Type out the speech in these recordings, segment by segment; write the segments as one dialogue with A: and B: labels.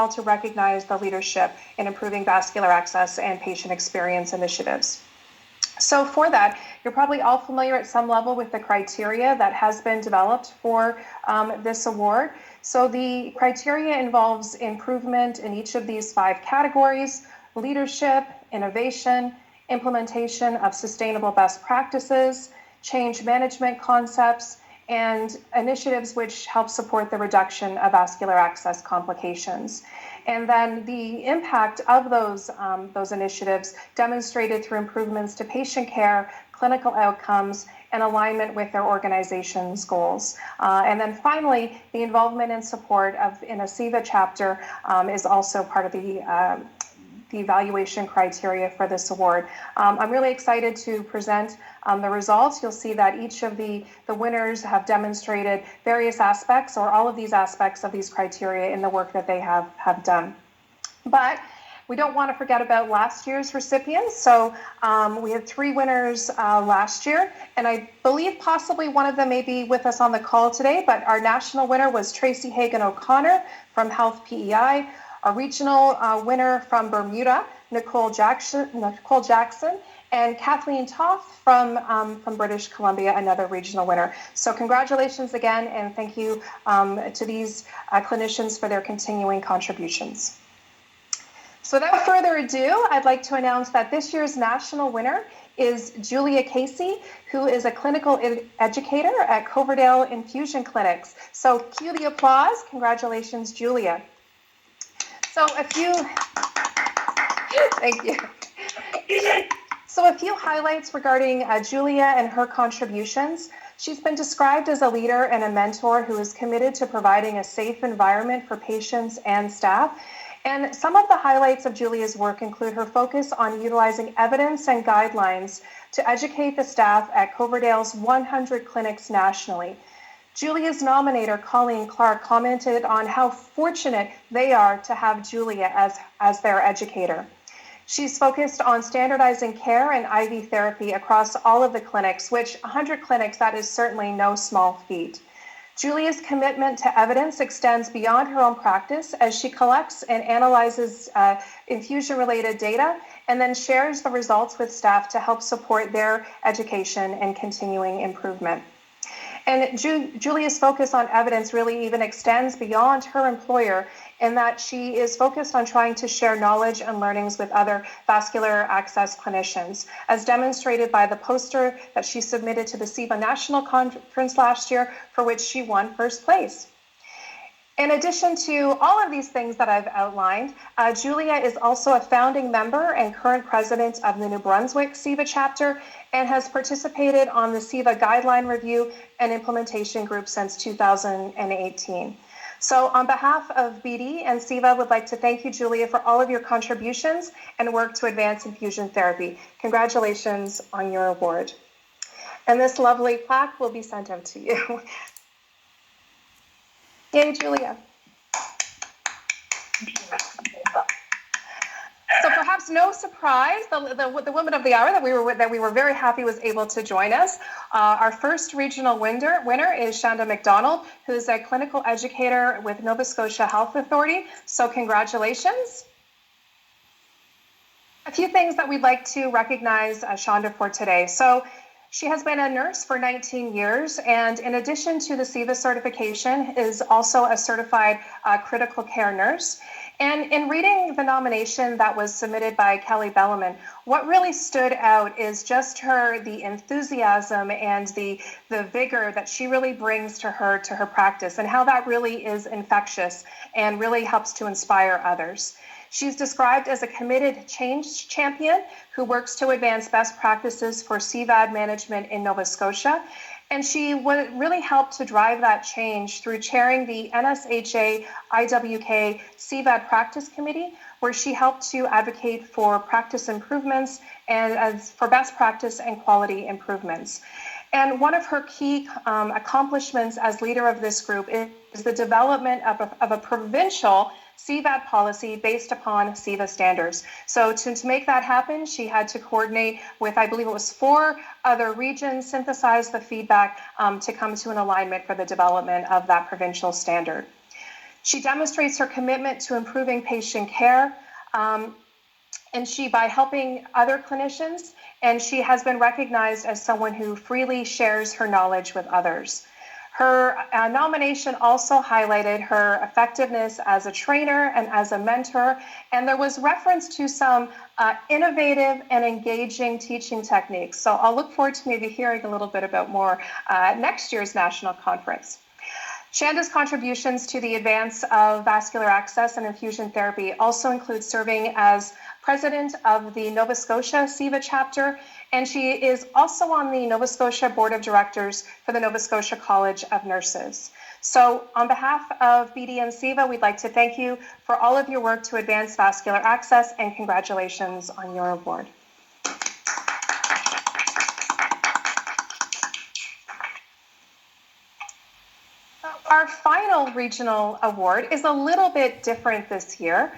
A: to recognize the leadership in improving vascular access and patient experience initiatives. So for that, you're probably all familiar at some level with the criteria that has been developed for this award. So the criteria involves improvement in each of these 5 categories: leadership, innovation, implementation of sustainable best practices, change management concepts, and initiatives which help support the reduction of vascular access complications. And then the impact of those initiatives demonstrated through improvements to patient care, clinical outcomes, and alignment with their organization's goals. And then finally, the involvement and support in a SIVA chapter is also part of the evaluation criteria for this award. I'm really excited to present the results. You'll see that each of the winners have demonstrated various aspects or all of these aspects of these criteria in the work that they have done. But we don't want to forget about last year's recipients. So we had 3 winners last year, and I believe possibly one of them may be with us on the call today, but our national winner was Tracy Hagan O'Connor from Health PEI. Our regional winner from Bermuda, Nicole Jackson, and Kathleen Toth from British Columbia, another regional winner. So congratulations again, and thank you to these clinicians for their continuing contributions. So without further ado, I'd like to announce that this year's national winner is Julia Casey, who is a clinical educator at Coverdale Infusion Clinics. So cue the applause. Congratulations, Julia. So thank you. So a few highlights regarding Julia and her contributions. She's been described as a leader and a mentor who is committed to providing a safe environment for patients and staff. And some of the highlights of Julia's work include her focus on utilizing evidence and guidelines to educate the staff at Coverdale's 100 clinics nationally. Julia's nominator, Colleen Clark, commented on how fortunate they are to have Julia as their educator. She's focused on standardizing care and IV therapy across all of the clinics, which 100 clinics, that is certainly no small feat. Julia's commitment to evidence extends beyond her own practice as she collects and analyzes infusion-related data and then shares the results with staff to help support their education and continuing improvement. And Julia's focus on evidence really even extends beyond her employer in that she is focused on trying to share knowledge and learnings with other vascular access clinicians, as demonstrated by the poster that she submitted to the SIVA National Conference last year, for which she won first place. In addition to all of these things that I've outlined, Julia is also a founding member and current president of the New Brunswick SIVA chapter and has participated on the SIVA Guideline Review and Implementation Group since 2018. So on behalf of BD and SIVA, would like to thank you, Julia, for all of your contributions and work to advance infusion therapy. Congratulations on your award. And this lovely plaque will be sent out to you. Yay, Julia. So perhaps no surprise, the woman of the hour that we were very happy was able to join us. Our first regional winner is Shanda McDonald, who's a clinical educator with Nova Scotia Health Authority. So congratulations. A few things that we'd like to recognize Shanda for today. So she has been a nurse for 19 years, and in addition to the SIVA certification, is also a certified critical care nurse. And in reading the nomination that was submitted by Kelly Bellarmine, what really stood out is just the enthusiasm and the vigor that she really brings to her practice, and how that really is infectious and really helps to inspire others. She's described as a committed change champion who works to advance best practices for CVAD management in Nova Scotia. And she really helped to drive that change through chairing the NSHA IWK CVAD Practice Committee, where she helped to advocate for practice improvements and for best practice and quality improvements. And one of her key accomplishments as leader of this group is the development of a provincial CVAD policy based upon SIVA standards. So to make that happen, she had to coordinate with, I believe it was 4 other regions, synthesize the feedback to come to an alignment for the development of that provincial standard. She demonstrates her commitment to improving patient care, and by helping other clinicians, and she has been recognized as someone who freely shares her knowledge with others. Her nomination also highlighted her effectiveness as a trainer and as a mentor, and there was reference to some innovative and engaging teaching techniques. So I'll look forward to maybe hearing a little bit about more at next year's national conference. Shanda's contributions to the advance of vascular access and infusion therapy also include serving as president of the Nova Scotia SIVA chapter, and she is also on the Nova Scotia Board of Directors for the Nova Scotia College of Nurses. So on behalf of BD and SIVA, we'd like to thank you for all of your work to advance vascular access, and congratulations on your award. Our final regional award is a little bit different this year.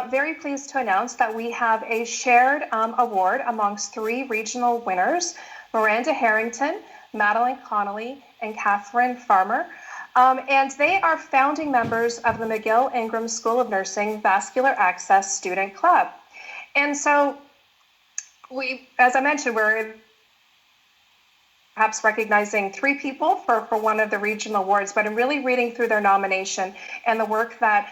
A: Very pleased to announce that we have a shared award amongst 3 regional winners: Miranda Harrington, Madeline Connolly, and Catherine Farmer. And they are founding members of the McGill Ingram School of Nursing Vascular Access Student Club. And so as I mentioned, we're perhaps recognizing 3 people for one of the regional awards, but I'm really reading through their nomination and the work that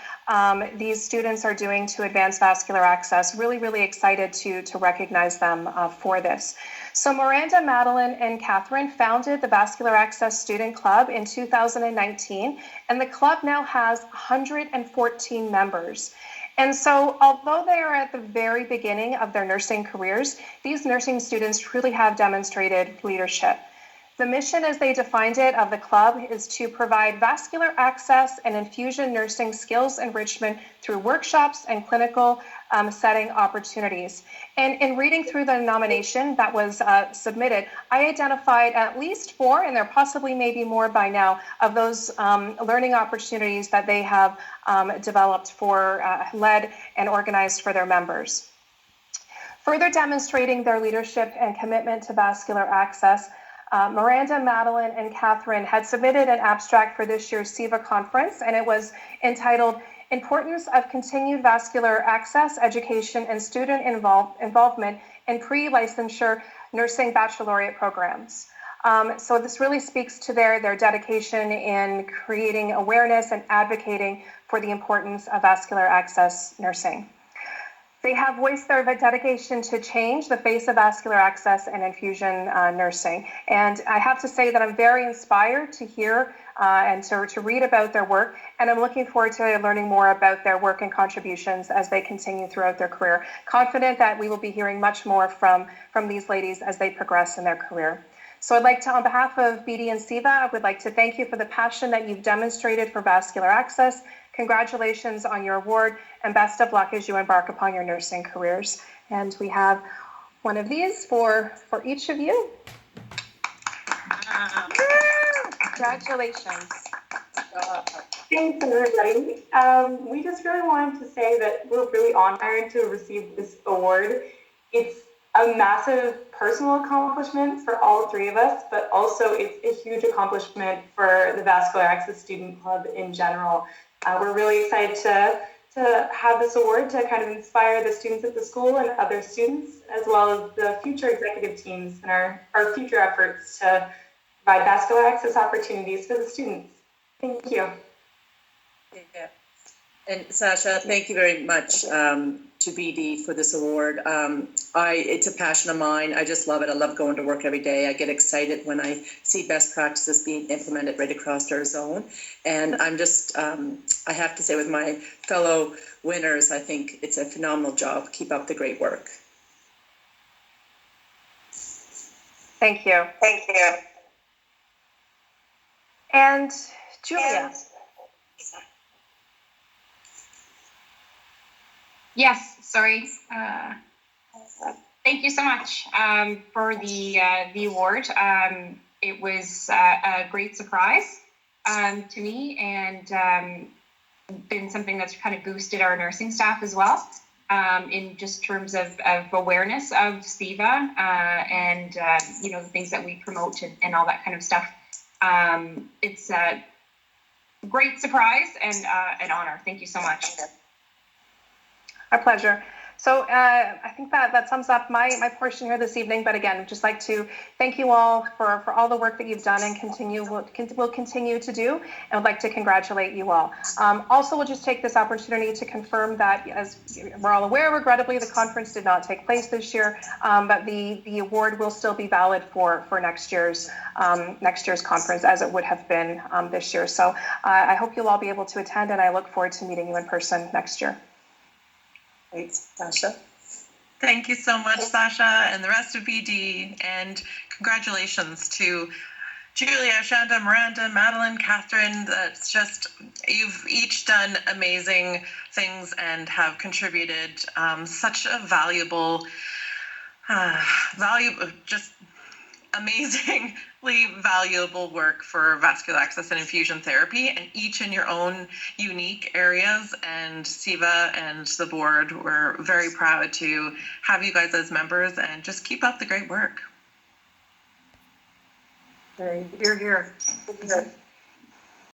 A: these students are doing to advance vascular access. Really excited to recognize them for this. So Miranda, Madeline, and Catherine founded the Vascular Access Student Club in 2019, and the club now has 114 members. And so although they are at the very beginning of their nursing careers, these nursing students truly have demonstrated leadership. The mission, as they defined it, of the club is to provide vascular access and infusion nursing skills enrichment through workshops and clinical setting opportunities. And in reading through the nomination that was submitted, I identified at least 4, and there possibly maybe more by now, of those learning opportunities that they have developed for, led and organized for their members. Further demonstrating their leadership and commitment to vascular access, Miranda, Madeline, and Catherine had submitted an abstract for this year's SIVA conference, and it was entitled Importance of Continued Vascular Access, Education, and Student Involvement in Pre-Licensure Nursing Baccalaureate Programs. So this really speaks to their dedication in creating awareness and advocating for the importance of vascular access nursing. They have voiced their dedication to change the face of vascular access and infusion nursing. And I have to say that I'm very inspired to hear and to read about their work. And I'm looking forward to learning more about their work and contributions as they continue throughout their career. Confident that we will be hearing much more from these ladies as they progress in their career. So I'd like to, on behalf of BD and SIVA, I would like to thank you for the passion that you've demonstrated for vascular access. Congratulations on your award, and best of luck as you embark upon your nursing careers. And we have one of these for each of you. Congratulations.
B: Thanks, everybody. We just really wanted to say that we're really honored to receive this award. It's a massive personal accomplishment for all 3 of us, but also it's a huge accomplishment for the Vascular Access Student Club in general. We're really excited to have this award to kind of inspire the students at the school and other students, as well as the future executive teams and our future efforts to provide vascular access opportunities for the students. Thank you.
C: Yeah. And Sasha, thank you very much to BD for this award. It's a passion of mine. I just love it. I love going to work every day. I get excited when I see best practices being implemented right across our zone. And I'm just, I have to say with my fellow winners, I think it's a phenomenal job. Keep up the great work.
A: Thank you.
B: Thank you.
A: And Julia.
D: Yes, sorry. Thank you so much for the award. It was a great surprise to me, and been something that's kind of boosted our nursing staff as well in just terms of awareness of SIVA and the things that we promote and all that kind of stuff. It's great surprise and an honor. Thank you so much.
A: Our pleasure. So I think that sums up my portion here this evening. But again, I'd just like to thank you all for all the work that you've done and will continue to do. And would like to congratulate you all. Also, we'll just take this opportunity to confirm that, as we're all aware, regrettably, the conference did not take place this year, but the award will still be valid for next year's conference, as it would have been this year. So I hope you'll all be able to attend, and I look forward to meeting you in person next year.
C: Great, Sasha.
E: Thank you so much, Sasha, and the rest of BD, and congratulations to Julia, Shanda, Miranda, Madeline, Catherine. That's just, you've each done amazing things and have contributed such a just amazingly valuable work for vascular access and infusion therapy, and each in your own unique areas. And Siva and the board were very proud to have you guys as members, and just keep up the great work.
C: You're here.